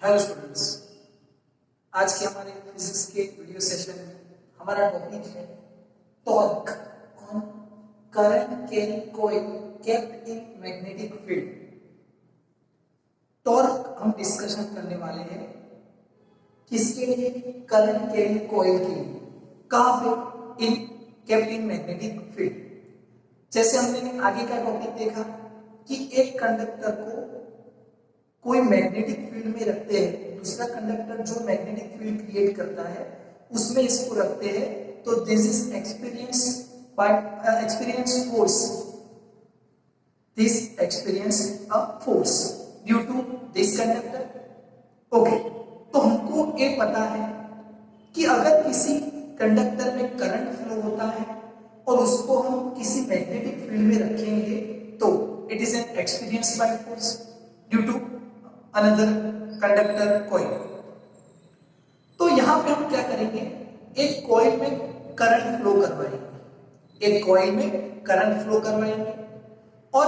Hello students, आज के हमारे फिजिक्स के वीडियो सेशन में हमारा टॉपिक है torque on current carrying coil kept in magnetic field. Torque हम डिस्कशन करने वाले हैं किसके लिए? करंट कैरिंग कॉइल के लिए। कहां पे? इन केप्ट इन मैग्नेटिक फील्ड। जैसे हमने आगे का टॉपिक देखा कि एक कंडक्टर को कोई मैग्नेटिक फील्ड में रखते हैं, दूसरा कंडक्टर जो मैग्नेटिक फील्ड क्रिएट करता है उसमें इसको रखते हैं, तो this is experience force, this experience a force due to this conductor. Okay, तो हमको ये पता है कि अगर किसी कंडक्टर में करंट फ्लो होता है और उसको हम किसी मैग्नेटिक फील्ड में रखेंगे तो it is an experience by force due to another conductor coil. तो यहां पे हम क्या करेंगे, एक कॉइल में करंट फ्लो करवाएंगे, एक कॉइल में करंट फ्लो करवाएंगे और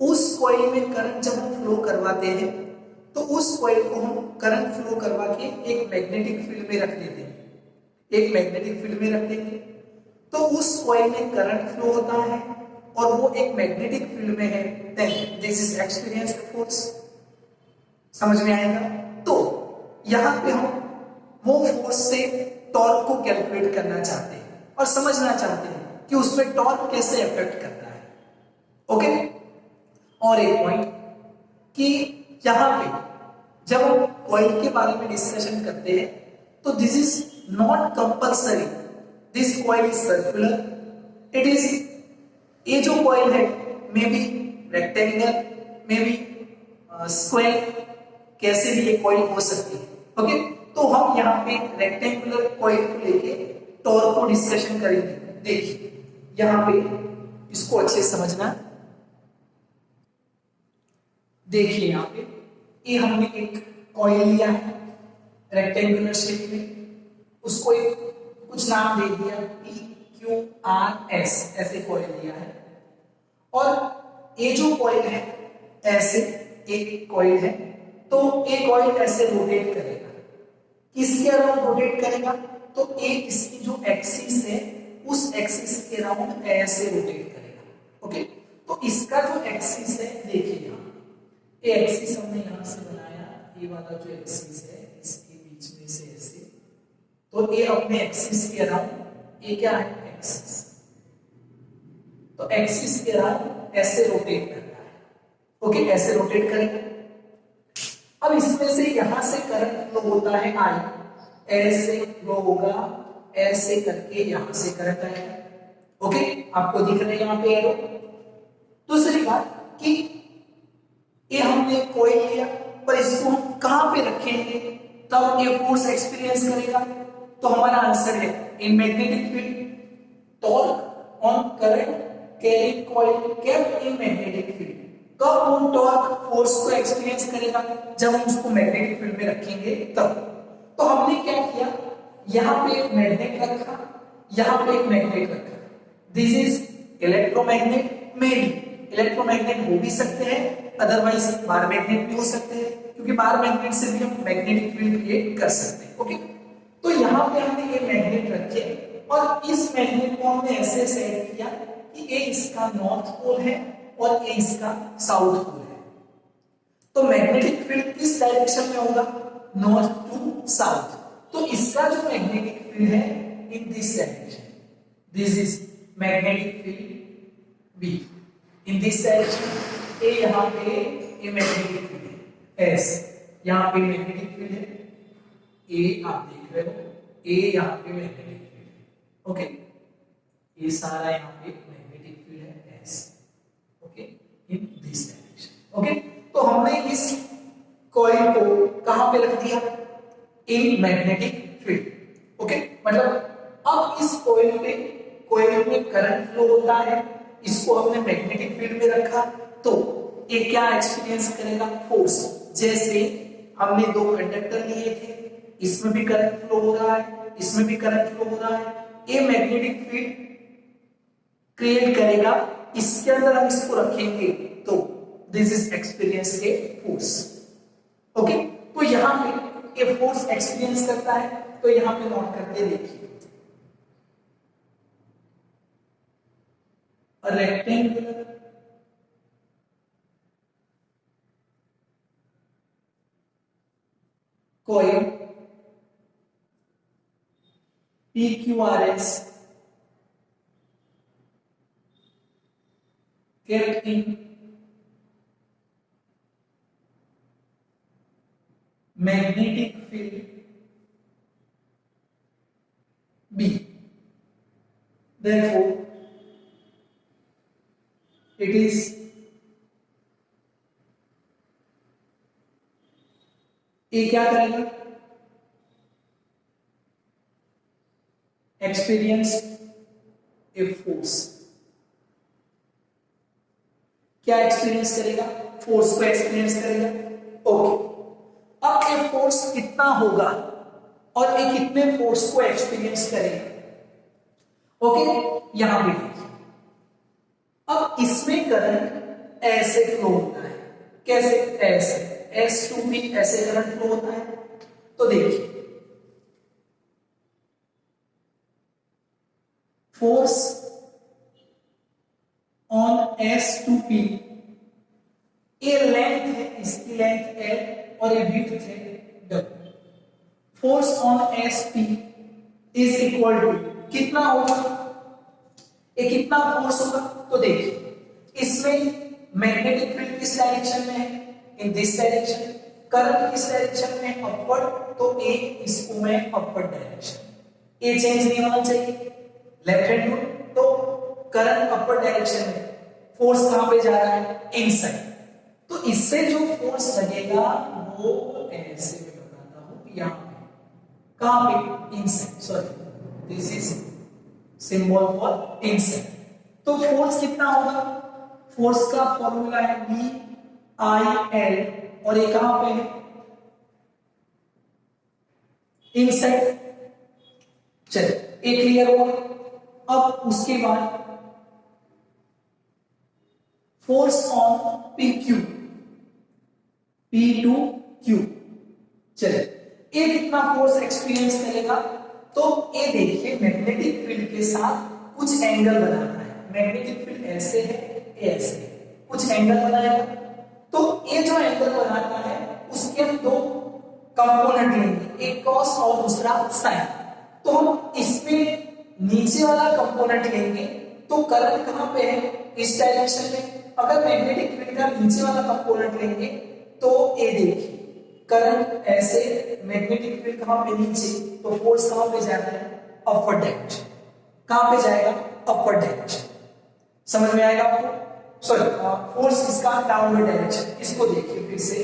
उस कॉइल में करंट जब हम फ्लो करवाते हैं तो उस कॉइल को हम करंट फ्लो करवा के एक मैग्नेटिक फील्ड में रख देते हैं, एक मैग्नेटिक फील्ड में रख देंगे। तो उस कॉइल में करंट फ्लो होता है और वो एक मैग्नेटिक फील्ड में है, then this is experienced force. समझ में आएगा? तो यहां पे हम वो फोर्स से टॉर्क को कैलकुलेट करना चाहते हैं और समझना चाहते हैं कि उसमें टॉर्क कैसे इफेक्ट करता है। ओके, और एक पॉइंट कि यहां पे जब हम कॉइल के बारे में डिस्कशन करते हैं तो this is not compulsory this coil is circular, it is, ये जो कॉइल है may be rectangle, may be square, कैसे भी ये कॉइल हो सकती है। ओके, तो हम यहाँ पे रेक्टेंगुलर कॉइल को लेके टॉर्क को डिस्कशन करेंगे। देखिए यहाँ पे इसको अच्छे से समझना। देखिए यहाँ पे ये हमने एक कॉइल लिया है रेक्टेंगुलर शेप में, उसको एक कुछ नाम दे दिया PQRS, ऐसे कॉइल लिया है। और ये जो कॉइल है ऐसे एक कॉइल है, तो एक कॉइल ऐसे रोटेट करेगा, किसके अराउंड रोटेट करेगा? तो एक इसकी जो एक्सिस है उस एक्सिस के अराउंड ऐसे रोटेट करेगा। ओके, तो इसका जो एक्सिस है देखिए यहाँ ये एक्सिस हमने यहाँ से बनाया, ये वाला जो एक्सिस है इसके बीच में से ऐसे, तो ये अपने एक्सिस के अराउंड, ये क्या है एक्सिस, तो एक्सिस के अराउंड ऐसे रोटेट करता है। ओके, ऐसे रोटेट करेगा। अब इसमें से यहां से करंट फ्लो होता है आई, ऐसे फ्लो होगा, ऐसे करके यहां से करंट आएगा। ओके, आपको दिख रहा है यहां पे एरो। दूसरी बात कि ये हमने कॉइल लिया पर इसको हम कहां पे रखेंगे तब ये फोर्स एक्सपीरियंस करेगा? तो हमारा आंसर है इन magnetic field, torque on current carrying coil kept in magnetic field. कब हम टॉर्क फोर्स को एक्सपीरियंस करेगा? जब हम उसको मैग्नेटिक फील्ड में रखेंगे तब। तो हमने क्या किया, यहां पे एक मैग्नेट रखा, यहां पे एक मैग्नेट रखा, this is electromagnet, may be electromagnet हो भी सकते हैं, अदरवाइज बार मैग्नेट भी हो सकते हैं, क्योंकि बार मैग्नेट से भी हम मैग्नेटिक फील्ड क्रिएट कर सकते हैं। ओके, तो यहां पे हमने ये मैग्नेट रखे और इस मैग्नेट को हमने ऐसे सेट किया कि ये इसका नॉर्थ पोल है और ये इसका साउथ पोल है। तो मैग्नेटिक फील्ड किस डायरेक्शन में होगा? North to south. तो इसका जो मैग्नेटिक फील्ड है in this direction, this is magnetic field B in this direction. ए यहां पे ये मैग्नेटिक फील्ड है एस, यहां पे मैग्नेटिक फील्ड है ए, आप देख रहे हो ए, यहां पे मैग्नेटिक फील्ड है। ओके, ये सारा यहां पे मैग्नेटिक फील्ड है S, okay, in this direction. Okay, तो हमने इस कॉइल को कहां पे रख दिया? इन मैग्नेटिक फील्ड। ओके, मतलब अब इस कॉइल में करंट फ्लो होता है, इसको हमने मैग्नेटिक फील्ड में रखा तो ये क्या एक्सपीरियंस करेगा? फोर्स। जैसे हमने दो कंडक्टर लिए थे, इसमें भी करंट फ्लो हो रहा है, इसमें भी करंट फ्लो हो रहा है, ये मैग्नेटिक फील्ड क्रिएट करेगा, इसके अंदर हम इसको रखेंगे तो this is experience a force. Okay, यहां पे ये फोर्स एक्सपीरियंस करता है, तो यहां पे नोट करके देखिए, rectangular coil PQRS kept in magnetic field B. Therefore, it is ये क्या करेगा, एक्सपीरियंस ए फोर्स, क्या एक्सपीरियंस करेगा, फोर्स को एक्सपीरियंस करेगा। ओके, अब ये फोर्स कितना होगा और ये कितने फोर्स को एक्सपीरियंस करेगा। ओके, यहां पे देखिए, अब इसमें करंट ऐसे फ्लो होता है, कैसे, ऐसे S2P ऐसे करंट फ्लो होता है। तो देखिए, फोर्स ऑन S2P, ये लेंथ है, इसकी लेंथ L और ये विड्थ है W। Force on SP is equal to कितना होगा, ये कितना फोर्स होगा। तो देखिए, इसमें मैग्नेटिक फील्ड किस डायरेक्शन में है, इन दिस डायरेक्शन, करंट किस डायरेक्शन में, अपवर्ड, तो ए इसको मैं अपवर्ड डायरेक्शन, ए चेंज नहीं होना चाहिए, लेफ्ट हैंड रूल, तो करंट अपवर्ड डायरेक्शन में, फोर्स कहां पे जा रहा है, इनसाइड, तो इससे जो फोर्स लगेगा वो ऐसे मैं बताता हूं, यहां पे, कहां पे, inside, sorry this is symbol for inside. तो फोर्स कितना होगा, फोर्स का फॉर्मूला है VIL और ये कहां पे है, इनसाइड। चलिए, ये क्लियर हुआ। अब उसके बाद फोर्स ऑन PQ, P2Q, चलिए, ये कितना फोर्स एक्सपीरियंस करेगा। तो ये देखिए, मैग्नेटिक फील्ड के साथ कुछ एंगल बनाता है, मैग्नेटिक फील्ड ऐसे है, ऐसे है, कुछ एंगल बनाएगा। तो ये जो एंगल बनाता है उसके हम दो कंपोनेंट लेंगे, एक कॉस और दूसरा साइन। तो हम इसमें नीचे वाला कंपोनेंट लेंगे, तो करंट कहां पे है, इस डायरेक्शन में। अगर मैग्नेटिक फील्ड का नीचे वाला कंपोनेंट लेंगे तो ये देखिए, करंट ऐसे, मैग्नेटिक फील्ड कहां पे, नीचे, तो फोर्स कहां पे जा रहा है, अपवर्ड डायरेक्शन, कहां पे जाएगा, अपवर्ड डायरेक्शन। समझ में आएगा आपको, सॉरी, फोर्स इसका डाउनवर्ड डायरेक्शन। इसको देखिए फिर से,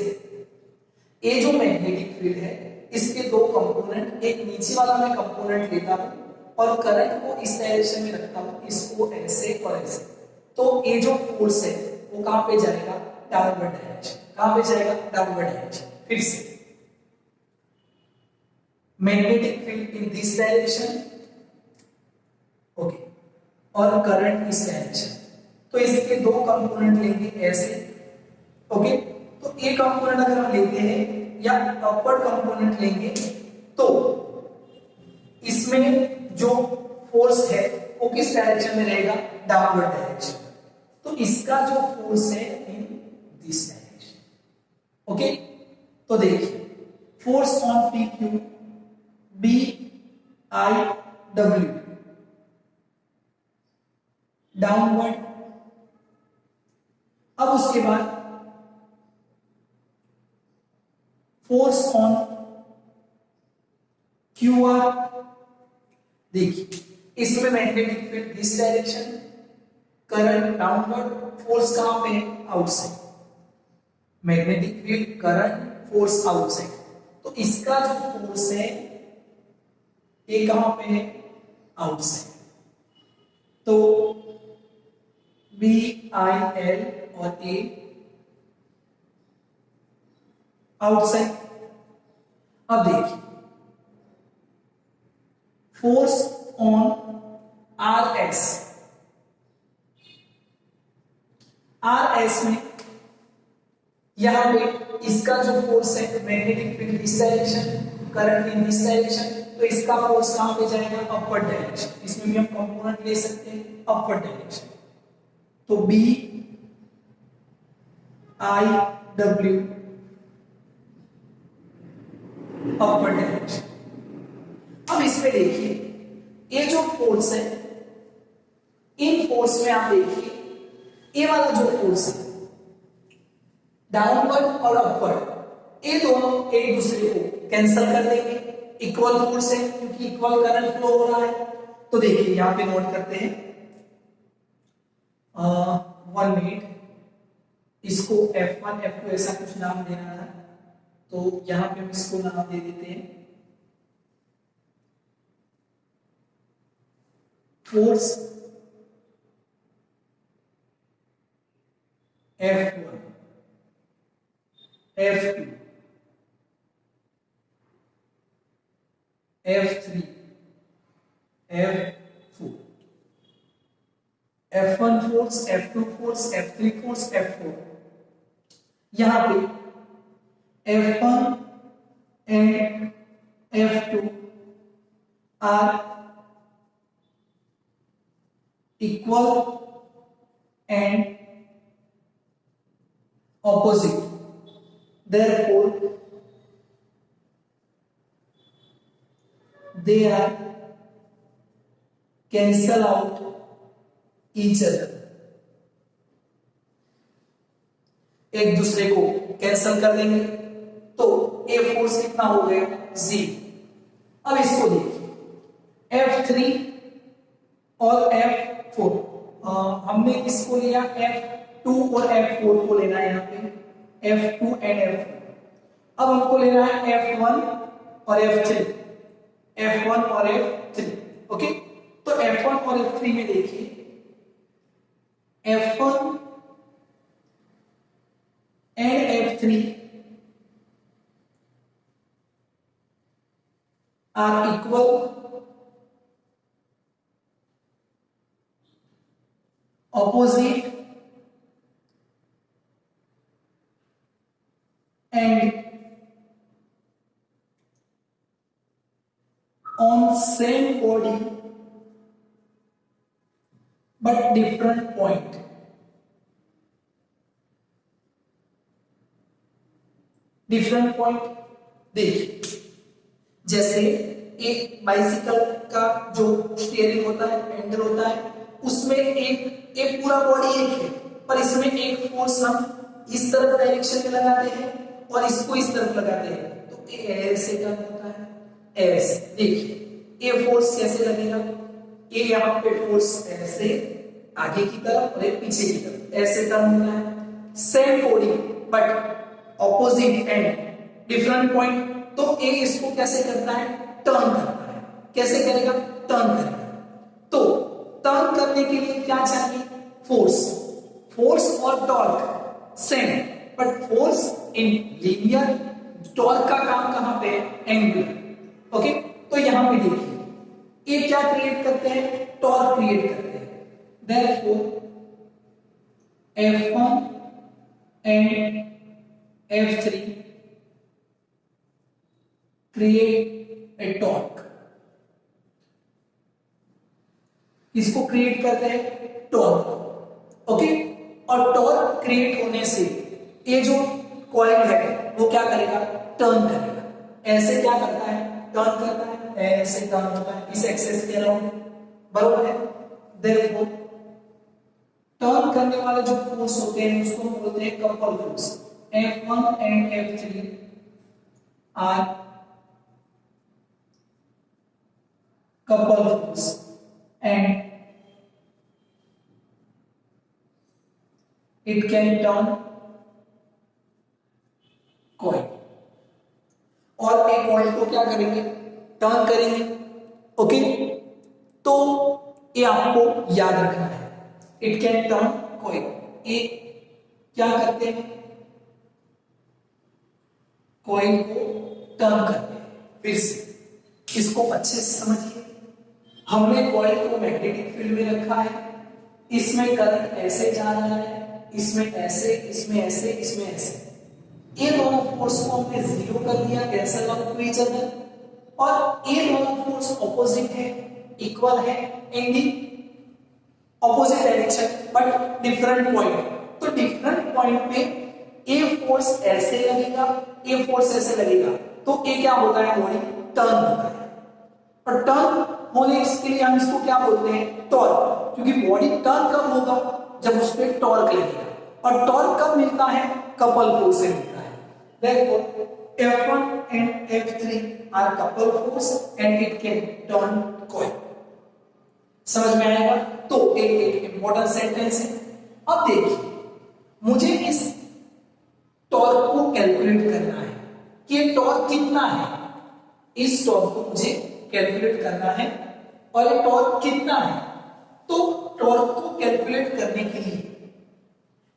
ये जो मैग्नेटिक फील्ड है इसके दो कंपोनेंट, एक नीचे वाला मैं कंपोनेंट लेता हूं और करंट को इस डायरेक्शन में रखता हूं, इसको ऐसे और ऐसे, तो ये जो फोर्स है वो कहां पे जाएगा, डाउनवर्ड डायरेक्शन, कहां पे जाएगा, डाउनवर्ड डायरेक्शन। फिर से, magnetic field in this direction, okay, और करंट इस डायरेक्शन, तो इसके दो कंपोनेंट लेंगे ऐसे, ओके। तो एक कंपोनेंट अगर हम लेते हैं या अपवर्ड कंपोनेंट लेंगे, तो इसमें जो फोर्स है वो किस डायरेक्शन में रहेगा, डाउनवर्ड डायरेक्शन। तो इसका जो फोर्स है इन दिस डायरेक्शन, ओके। तो देखिए, force on PQ, BIW, downward. अब उसके बाद फोर्स ऑन QR, देखिए, इसमें magnetic field this direction, current downward, force कहां पे है, outside, magnetic field, current, force outside. तो इसका जो फोर्स है ये कहां पे है, आउटसाइड, तो BIL और A आउटसाइड। अब देखिए, फोर्स ऑन RS, RS में यहां पे इसका जो फोर्स है magnetic field this direction, current in this direction, तो इसका फोर्स कहां पे जाएगा? Upward direction. इसमें भी हम कंपोनेंट ले सकते हैं अपवर्ड डायरेक्शन। तो B I W upward direction. अब इसमें देखिए ये जो फोर्स है, इन फोर्स में आप देखिए ये वाला जो फोर्स है डाउनवर्ड और अपवर्ड, ये दोनों एक दूसरे को कैंसिल कर देंगे, इक्वल फोर्स है क्योंकि इक्वल करंट फ्लो हो रहा है। तो देखिए यहां पे नोट करते हैं 1 मिनट, इसको F1 F2 ऐसा कुछ नाम देना था, तो यहां पे हम इसको नाम दे देते हैं force F1 F2 F3 F4, F1 force, F2 force, F3 force, F4। यहां पे F1 and F2 are equal and opposite, therefore they are cancel out each other, एक दूसरे को कैंसिल कर देंगे। तो ए फोर्स कितना हो गया? 0। अब इसको देखिए F3 और F4, हमने किसको लिया? F2 और F4 को लेना है, यहाँ पे F2 एंड F4। अब हमको लेना है F1 और F3, F1 और F3। ओके, तो F1 और F3 में देखिए F1 and F3 are equal, opposite and on same body but different point। Different point देखिए, जैसे एक बाइसिकल का जो स्टीयरिंग होता है, हैंडल होता है, उसमें एक पूरा बॉडी एक है, पर इसमें एक फोर्स हम इस तरफ डायरेक्शन में लगाते हैं और इसको इस तरफ लगाते हैं, तो ये ऐसे टर्न होता है, ऐसे। देखिए ये फोर्स कैसे लगेगा? ये यहाँ पे फोर्स ऐसे आगे की तरफ और एक पीछे की तरफ ऐसे टर्न होना है। Same body but opposite and different point, तो ये इसको कैसे करता है? टर्न करता है। कैसे करेगा? टर्न करेगा। तो टर्न करने के लिए क्या चाहिए? फोर्स। फोर्स और torque same, but force in linear, torque का काम कहां पे है? एंगुलर। ओके, तो यहां पे देखिए ये क्या क्रिएट करते हैं? टॉर्क क्रिएट करते हैं। Therefore F1 and F3 create a torque, इसको क्रिएट करते हैं टॉर्क। ओके, और टॉर्क क्रिएट होने से ये जो कॉइल है वो क्या करेगा? टर्न करेगा। ऐसे क्या करता है? टर्न करता है, ऐसे टर्न होता है इस एक्सेस के अराउंड, बराबर है। देयरफॉर टर्न करने वाले जो फोर्स होते हैं उसको हम बोलते हैं couple force. F1 and F3 are couple force and it can turn coil, और एक कॉइल को क्या करेंगे? टर्न करेंगे। ओके, तो ये आपको याद रखना है, इट कैन टर्न कॉइल। ये क्या करते हैं? कॉइल को टर्न करते हैं। फिर से इसको अच्छे से समझिए, हमने कॉइल को मैग्नेटिक फील्ड में रखा है, इसमें करंट ऐसे जा रहा है, इसमें ऐसे, इसमें ऐसे, इसमें ऐसे। ये दोनों फोर्स को हमने जीरो कर दिया, cancel out to each other, और ये दोनों फोर्स ऑपोजिट है, इक्वल है in the opposite direction but different point. तो डिफरेंट पॉइंट पे ए फोर्स ऐसे लगेगा, ए फोर्स ऐसे लगेगा, तो ए क्या होता है, बॉडी टर्न होता है। और टर्न होने के लिए हम इसको क्या बोलते हैं, टॉर्क, क्योंकि बॉडी टर्न कब होगा, जब उस पर टॉर्क लगेगा, और टॉर्क कब मिलता है, कपल फोर्स से मिलता है। Therefore, F1 and F3 are couple force and it can turn coil. समझ में आएगा? तो एक इंपॉर्टेंट सेंटेंस है। अब देखिए, मुझे इस टॉर्क को कैलकुलेट करना है कि ये टॉर्क कितना है। इस टॉर्क को मुझे कैलकुलेट करना है और ये टॉर्क कितना है। तो टॉर्क को कैलकुलेट करने के लिए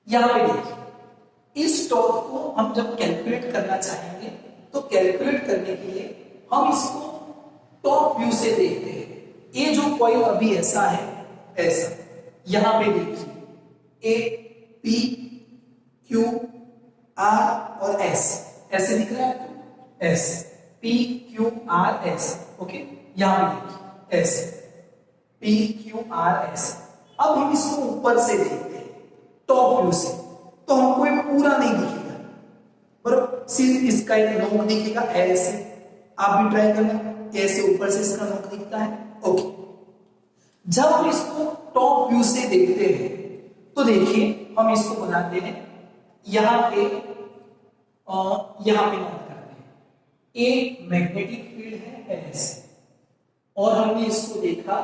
यहां पे देखिए, इस टॉर्क को हम जब कैलकुलेट करना चाहेंगे तो कैलकुलेट करने के लिए हम इसको टॉप व्यू से देखते हैं। ये जो कॉइल अभी ऐसा है, ऐसा यहां पे देखिए, ए पी क्यू आर और एस ऐसे दिख रहा है आपको, S P Q R S, okay, यहां पे देखिए S P Q R S. अब हम इसको ऊपर से देखते हैं टॉप व्यू से, तो हमको ये पूरा नहीं दिखेगा, बराबर, सिर्फ इसका एक नोक दिखेगा ऐसे। आप भी ट्राई करना, ऐसे ऊपर से इसका नोक दिखता है, ओके। जब हम इसको टॉप व्यू से देखते हैं तो देखिए हम इसको बनाते हैं, यहां पे नोट करते हैं, एक मैग्नेटिक फील्ड है एस, और हमने इसको देखा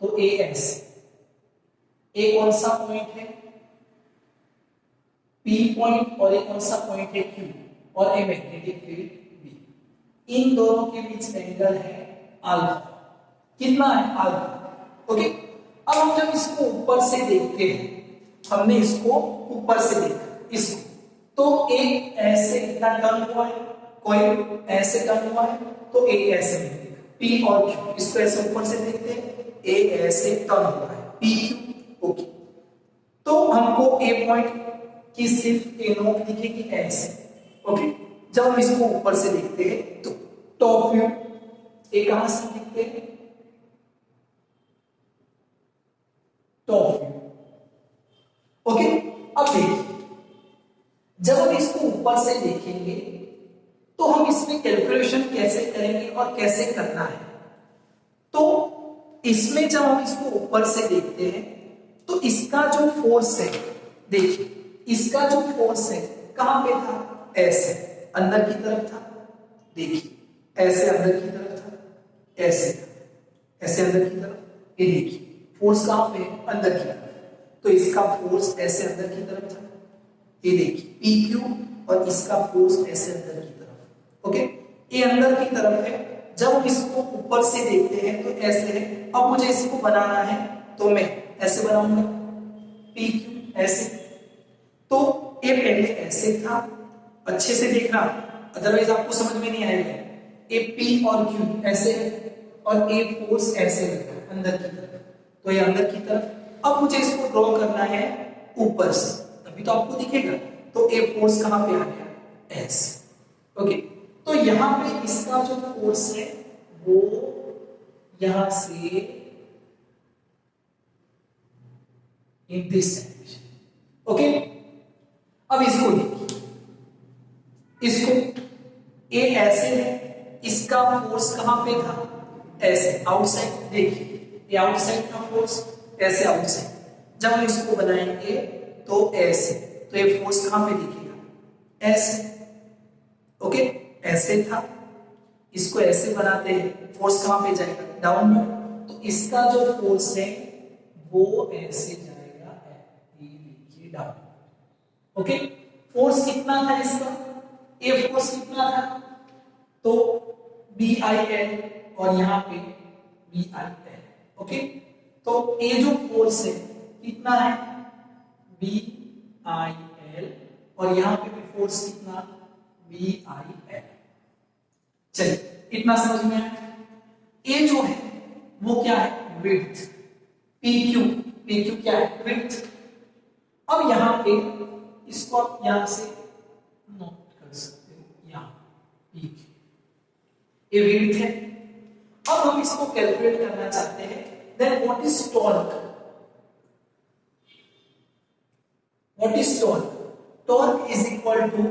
तो ए एस, ए कौन सा पॉइंट है, P पॉइंट, और एक कौन सा पॉइंट है Q, और ए मैग्नेटिक फील्ड B। इन दोनों के बीच एंगल है अल्फा, कितना है, अल्फा, ओके। अब हम जब इसको ऊपर से देखते हैं, हमने इसको ऊपर से देखा इसको, तो एक ऐसे इतना टर्न हुआ है, कोई ऐसे टर्न हुआ है, तो एक ऐसे दिखेगा, P और Q, इसको ऐसे ऊपर से देखते हैं, ए ऐसे टर्न हुआ है, PQ, ओके। तो हमको ए पॉइंट कि सिर्फ ए नोक दिखेगी ऐसे, ओके। जब हम इसको ऊपर से देखते हैं तो टॉप व्यू, ए कहां से दिखते हैं, टॉप व्यू, ओके। अब देखिए, जब हम इसको ऊपर से देखेंगे तो हम इसमें कैलकुलेशन कैसे करेंगे और कैसे करना है। तो इसमें जब हम इसको ऊपर से देखते हैं तो इसका जो फोर्स है, देखिए इसका जो फोर्स है कहां पे था, ऐसे अंदर की तरफ था, देखिए ऐसे अंदर की तरफ था, ऐसे था, ऐसे अंदर की तरफ, ये देखिए फोर्स कहां पे, अंदर की तरफ। तो इसका फोर्स ऐसे अंदर की तरफ था, ये देखिए पी क्यू, और इसका फोर्स ऐसे अंदर की तरफ, ओके, ये अंदर की तरफ है। जब हम इसको ऊपर से देखते हैं तो ऐसे है। अब मुझे इसको बनाना है तो मैं ऐसे बनाऊंगा, पी क्यू ऐसे, तो ये पहले ऐसे था, अच्छे से देखना, अदरवाइज आपको समझ में नहीं आएगा। ए पी और क्यू ऐसे है, और ए फोर्स ऐसे है अंदर की तरफ, तो ये अंदर की तरफ। अब मुझे इसको ड्रॉ करना है ऊपर से, तभी तो आपको दिखेगा। तो ए फोर्स कहां पे आ गया, एस, ओके। तो यहां पे इसका जो फोर्स है वो यहां से इन दिस डायरेक्शन, ओके। अब इसको देखिए, इसको ए ऐसे है, इसका फोर्स कहां पे था, ऐसे आउटसाइड, देखिए ये आउटसाइड का फोर्स, ऐसे आउटसाइड। जब हम इसको बनाएंगे तो ऐसे, तो ये फोर्स कहां पे दिखेगा, ऐसे, ओके, ऐसे था, इसको ऐसे बनाते हैं, फोर्स कहां पे जाएगा, डाउनवर्ड। तो इसका जो फोर्स है वो ऐसे जाएगा, ये डाउन, ओके। फोर्स कितना था इसका, ए फोर्स कितना था, तो बी आई एल, और यहां पे बी आई एल, ओके। तो ए जो फोर्स है कितना है, बी आई एल, और यहां पे भी फोर्स कितना, बी आई एल। चलिए इतना समझ में आया। ए जो है वो क्या है, विड्थ, पी क्यू क्या है, विड्थ। अब यहां पे इसको आप यहां से नोट कर ठीक है, ये विड्थ है। अब हम इसको कैलकुलेट करना चाहते हैं, then what is torque? What is torque? Torque is equal to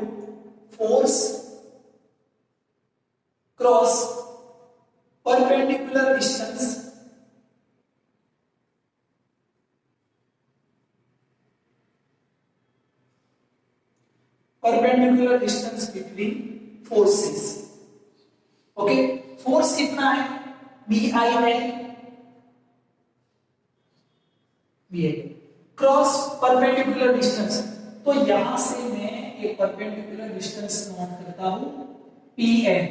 force cross perpendicular distance between forces. Okay, force कितना है? BI cross perpendicular distance. तो यहां से मैं एक परपेंडिकुलर डिस्टेंस नोट करता हूं PN।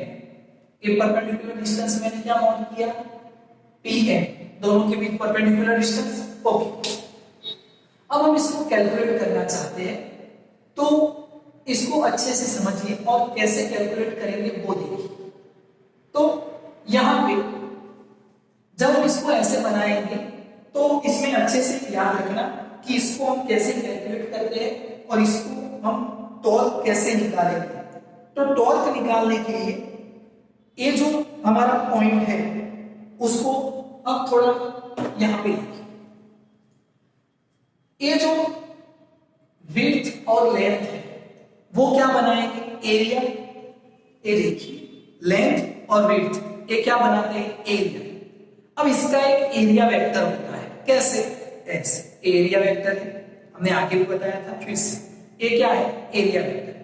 ये परपेंडिकुलर डिस्टेंस मैंने क्या नोट किया? PN, दोनों के बीच परपेंडिकुलर डिस्टेंस। ओके, अब हम इसको कैलकुलेट करना चाहते हैं, तो इसको अच्छे से समझिए और कैसे कैलकुलेट करेंगे वो देखिए। तो यहां पे जब हम इसको ऐसे बनाएंगे तो इसमें अच्छे से याद रखना कि इसको हम कैसे कैलकुलेट करते हैं और इसको हम टॉर्क कैसे निकालेंगे। तो टॉर्क निकालने के लिए ये जो हमारा पॉइंट है उसको अब थोड़ा यहां पे लिखिए। ये जो विड्थ और लेंथ है वो क्या बनाएंगे? एरिया। ये देखिए, लेंथ और विड्थ ये क्या बनाते हैं? एरिया। अब इसका एक एरिया वेक्टर होता है, कैसे? ऐसे एरिया वेक्टर है, हमने आगे भी बताया था। फिर से ये क्या है? Area vector.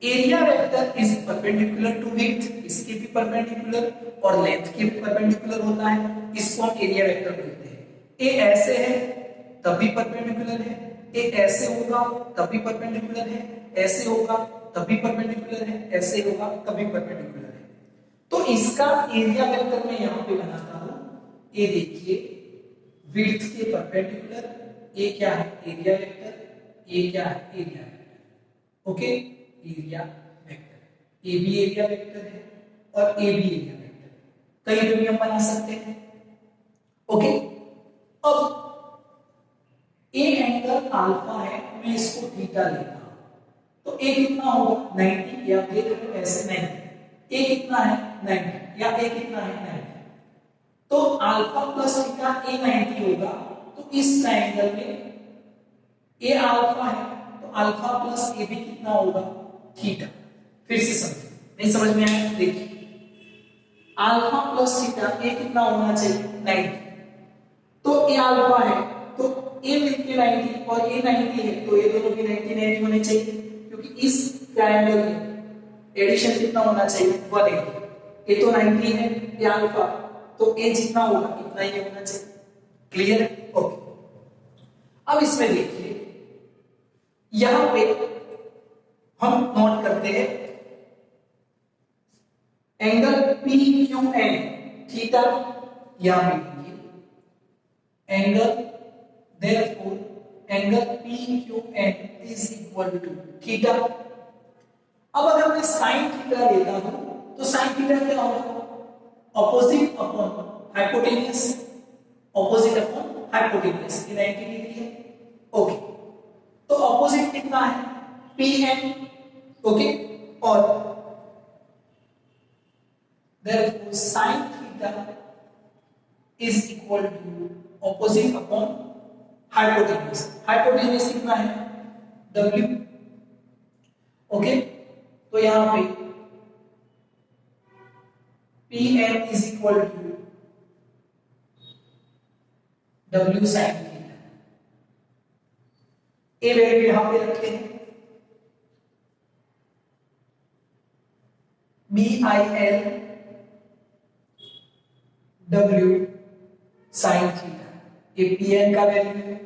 Area vector is perpendicular to width, इसके भी परपेंडिकुलर और लेंथ के भी परपेंडिकुलर होता है, इसको हम एरिया वेक्टर बोलते हैं। ये ऐसे है तब भी परपेंडिकुलर है, ये ऐसे होगा तब भी परपेंडिकुलर है, ऐसे होगा तब भी परपेंडिकुलर है, ऐसे होगा तब भी परपेंडिकुलर है। तो इसका एरिया वेक्टर मैं यहां पे बनाता हूं। ये देखिए, विड्थ के परपेंडिकुलर, ये क्या है? Area vector. ये क्या है? Area vector. Okay, area vector. ये भी एरिया वेक्टर है और ये भी एरिया वेक्टर। कहीं भी हम बना सकते हैं। ओके, अब ए एंगल अल्फा है, मैं इसको थीटा लेता हूं, तो ए कितना होगा? 90, या देख रहे हो ऐसे 90। ए कितना है? 90, या ए कितना है? 90। तो अल्फा प्लस थीटा ए 90 होगा। तो इस ट्रायंगल में ए अल्फा है तो अल्फा प्लस ए भी कितना होगा? थीटा। फिर से समझो, नहीं समझ में आया? देखिए, अल्फा प्लस थीटा ए कितना होना चाहिए? 90। तो ए अल्फा है तो ए मिलके 90 और ए 90 है तो ये दोनों की 90 होने चाहिए, क्योंकि इस ट्रायंगल में एडिशन कितना होना चाहिए? 180। ये तो 90 है, ये अल्फा, तो ए जितना होगा इतना ही होना चाहिए। क्लियर है? ओके, अब इसमें देखिए, यहां पे हम नोट करते हैं एंगल PQN थीटा। यहां पे angle, therefore angle PQN is equal to theta. अब अगर मैं sin थीटा लेता हूं तो sin थीटा क्या होगा? Opposite upon hypotenuse. Opposite upon hypotenuse, ये 90 डिग्री है। ओके, तो ऑपोजिट कितना है? PN। ओके, और therefore sin theta is equal to opposite upon hypotenuse। hypotenuse कितना है? W। ओके, तो यहां पे Pn is equal to W sin theta. A value यहां पे रखते हैं, BIL W sin थीटा। ये Pn का वैल्यू है।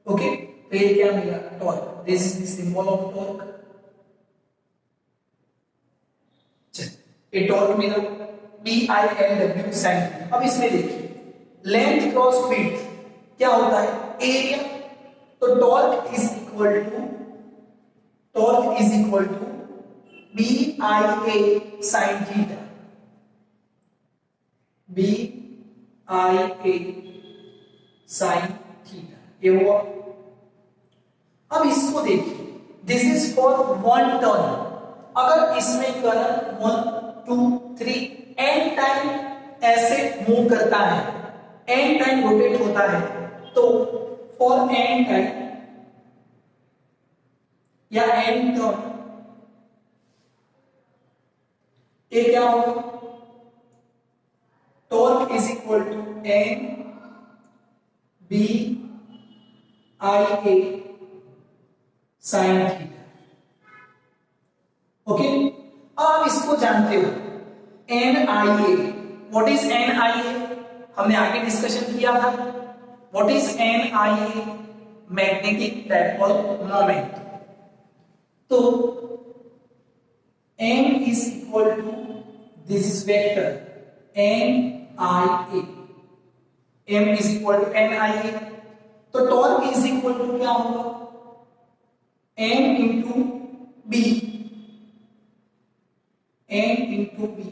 ओके, तो ये क्या मिला? Torque. This is the symbol of torque. चलिए, ये टॉर्क मिला BILW sin थीटा। अब इसमें देखिए, लेंथ क्रॉस विड्थ क्या होता है? एरिया। तो torque is equal to BIA sin theta. BIA sin theta, ये हुआ। अब इसको देखिए, this is for one turn. अगर इसमें करंट 1 2 3 n टाइम ऐसे मूव करता है, n टाइम रोटेट होता है, तो फॉर n टाइम या n टर्न ये क्या होगा, torque is equal to n b i a sin theta. Okay, आप इसको जानते हो n i a। What is n i a? हमने आगे डिस्कशन किया था। What is n i a? Magnetic dipole moment. तो m is equal to this is vector NIA, m is equal to NIA। तो टॉर्क इज इक्वल टू क्या होगा, m into b, m into b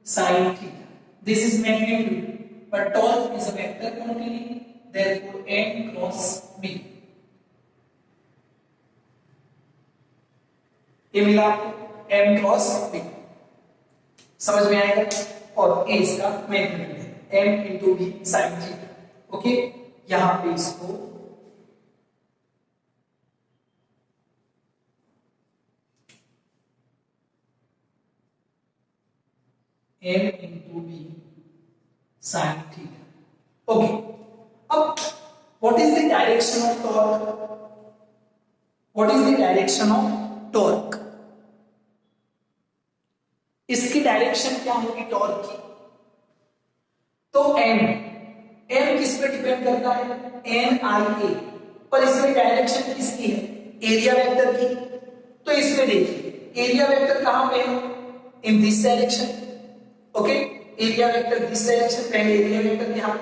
sin theta. This is magnitude, but torque is a vector quantity, therefore m cross b। ये मिला आपको m cross b, समझ में आएगा। और a इसका मैग्नीट्यूड है m into b sine theta. Okay, यहां पे इसको m into b sine theta. Okay, अब what is the direction of torque? What is the direction of torque? इसकी डायरेक्शन क्या होगी टॉर्क की? तो m किस पे डिपेंड करता है, n i a, पर इसमें डायरेक्शन किसकी है, एरिया वेक्टर की। तो इसमें देखिए एरिया वेक्टर कहां पे है, in this direction. Okay, area vector this direction, पहले एरिया वेक्टर यहां,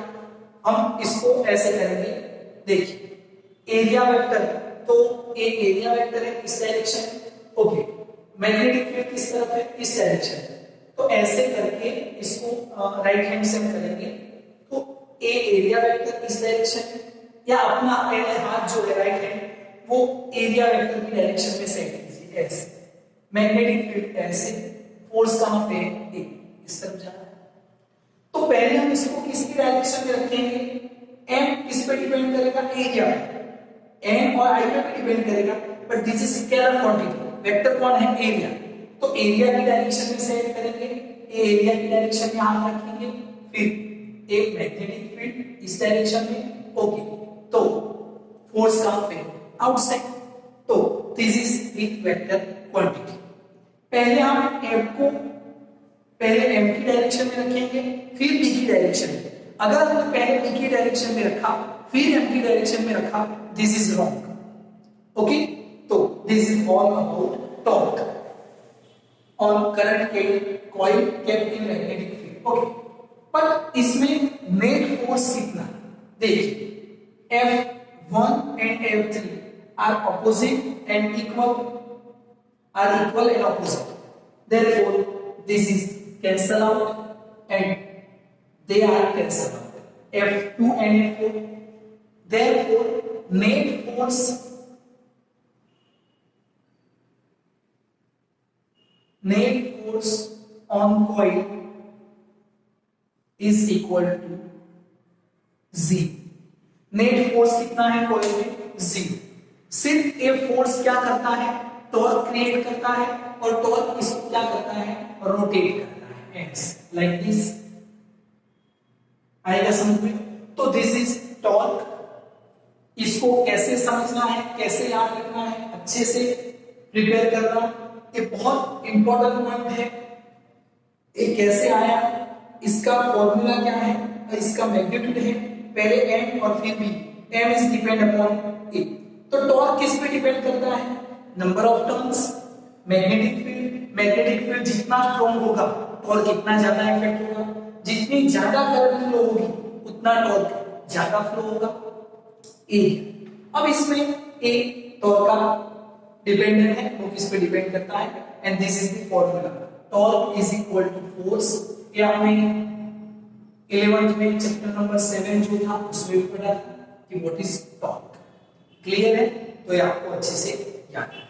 हम इसको ऐसे करेंगे। देखिए एरिया वेक्टर, तो ये एरिया वेक्टर है इस डायरेक्शन। ओके, मैग्नेटिक फील्ड किस तरफ है, इस डायरेक्शन। तो ऐसे करके इसको राइट हैंड से हम करेंगे, तो ए एरिया वेक्टर इस डायरेक्शन, या अपना पहले हाथ जो है राइट हैंड वो एरिया वेक्टर की डायरेक्शन में सेट कीजिए ऐसे। मैग्नेटिक फील्ड ऐसे, फोर्स कहां पे है, इस तरफ जा रहा है। तो पहले हम इसको किसकी डायरेक्शन में रखेंगे, m किस पे डिपेंड करेगा, एरिया पे, n और i पे डिपेंड करेगा, but this is scalar quantity, vector कौन है, एरिया। तो एरिया की डायरेक्शन में सेट करेंगे, एरिया की डायरेक्शन यहां रखेंगे, फिर एक मैग्नेटिक फील्ड इस डायरेक्शन में। ओके, तो फोर्स कहां पे, आउटसाइड। तो this is the vector quantity. पहले हम m को पहले m की डायरेक्शन में रखेंगे, फिर b की डायरेक्शन में। अगर हमने पहले b की डायरेक्शन में रखा फिर m की डायरेक्शन में रखा, दिस इज रॉन्ग। ओके, तो this is all about torque on current के coil kept in magnetic field. Okay, पर इसमें नेट फोर्स कितना, देखिए F1 and F3 are opposite and equal, are equal and opposite, therefore this is cancel out and they are cancel out, F2 and F4, therefore net force on coil is equal to 0। Net force कितना है coil में, 0। सिर्फ ये force क्या करता है, torque create करता है, और टॉर्क इसको क्या करता है, रोटेट करता है, लाइक दिस। आएगा समझ में? तो दिस इज टॉर्क। इसको कैसे समझना है, कैसे याद रखना है, अच्छे से प्रिपेयर करना, ये बहुत इंपॉर्टेंट पॉइंट है। ये कैसे आया, इसका फॉर्मूला क्या है, इसका मैग्नीट्यूड है, पहले m और फिर b, m is depend upon a। तो टॉर्क किस पे डिपेंड करता है, number of turns, magnetic field जितना स्ट्रॉन्ग होगा टॉर्क इतना ज्यादा इफेक्ट होगा, जितनी ज्यादा करंट फ्लो होगी उतना टॉर्क ज्यादा फ्लो होगा। ए, अब इसमें ए टॉर्क का डिपेंडेंट है, वो किस पे डिपेंड करता है, and this is the formula, torque is equal to force. या हमें 11th में चैप्टर नंबर 7 जो था उसमें भी पढ़ा था कि व्हाट इज टॉर्क। क्लियर है? तो ये आपको अच्छे से याद है।